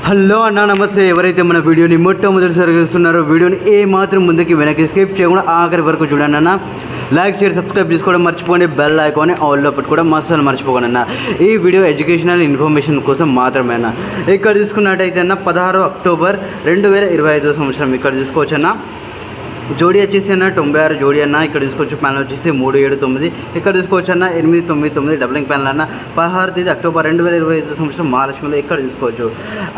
Hello అన్న నమస్తే. ఎవరైతే మన వీడియోని మొట్టమొదటిసారిగా చూస్తున్నారో వీడియోని ఏ మాత్రం ముందుకి వెనక్కి స్కిప్ చేయకుండా ఆఖరి వరకు చూడండి అన్న. లైక్ షేర్ సబ్స్క్రైబ్ చేసుకోవడం మర్చిపోండి. బెల్ ఐకాన్ ఆల్లో పెట్టుకోవడం అస్సలు మర్చిపోకండి అన్న. ఈ వీడియో ఎడ్యుకేషనల్ ఇన్ఫర్మేషన్ కోసం మాత్రమే అన్న. ఇక్కడ చూసుకున్నట్టయితే అన్న 16 అక్టోబర్ 2025 సంవత్సరం ఇక్కడ చూసుకోవచ్చు అన్న. జోడీ వచ్చేసి అన్న 96 జోడీ అన్న. ఇక్కడ చూసుకోవచ్చు ప్యానల్ వచ్చేసి 379. ఇక్కడ చూసుకోవచ్చు అన్న 899 డబలింగ్ ప్యానల్ అన్న. 16 అక్టోబర్ 2025 సంవత్సరం మహాలక్ష్మిలో ఇక్కడ చూసుకోవచ్చు.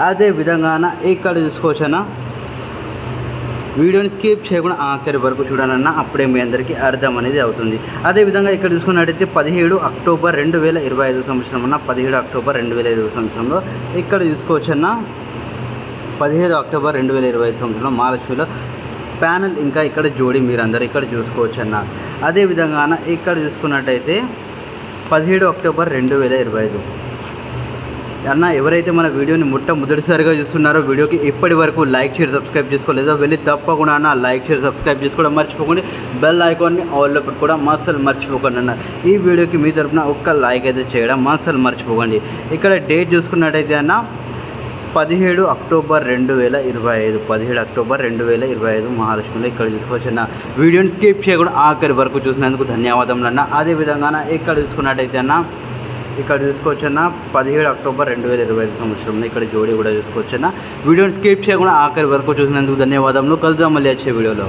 అదే విధంగా అన్న ఇక్కడ చూసుకోవచ్చు అన్న. వీడియోని స్కిప్ చేయకుండా ఆఖరి వరకు చూడాలన్నా అప్పుడే మీ అందరికీ అర్థం అనేది అవుతుంది. అదేవిధంగా ఇక్కడ చూసుకున్నట్టయితే 17 అక్టోబర్ 2025 సంవత్సరం అన్న. 17 అక్టోబర్ 2025 సంవత్సరంలో ఇక్కడ చూసుకోవచ్చు అన్న. 17 అక్టోబర్ 2025 సంవత్సరంలో మహాలక్ష్మిలో ప్యానల్ ఇంకా ఇక్కడ జోడీ మీరు అందరూ ఇక్కడ చూసుకోవచ్చు అన్న. అదేవిధంగా అన్న ఇక్కడ చూసుకున్నట్టయితే 17 అక్టోబర్ 2025 అన్న. ఎవరైతే మన వీడియోని మొట్టమొదటిసారిగా చూస్తున్నారో వీడియోకి ఇప్పటి వరకు లైక్ షేర్ సబ్స్క్రైబ్ చేసుకోలేదో వెళ్ళి తప్పకుండా అన్న లైక్ షేర్ సబ్స్క్రైబ్ చేసుకోవడం మర్చిపోకండి. బెల్ ఐకాన్ని ఆల్లో పెట్టుకోవడం అస్సలు మర్చిపోకండి అన్న. ఈ వీడియోకి మీ తరపున ఒక్క లైక్ అయితే చేయడం అస్సలు మర్చిపోకండి. ఇక్కడ డేట్ చూసుకున్నట్టయితే అన్న 17 అక్టోబర్ 2025 17 అక్టోబర్ 2025 మహాలక్ష్మిలో ఇక్కడ చూసుకోవచ్చు అన్న. వీడియోని స్కిప్ చేయకుండా ఆఖరి వరకు చూసినందుకు ధన్యవాదములు అన్న. అదేవిధంగా ఇక్కడ చూసుకున్నట్టయితే అన్న ఇక్కడ చూసుకోవచ్చు అన్న 17 అక్టోబర్ 2025 సంవత్సరంలో ఇక్కడ జోడీ కూడా చూసుకోవచ్చు అన్న. వీడియోని స్కిప్ చేయకుండా ఆఖరి వరకు చూసినందుకు ధన్యవాదములు. కలుద్దాం మళ్ళీ వచ్చే వీడియోలో.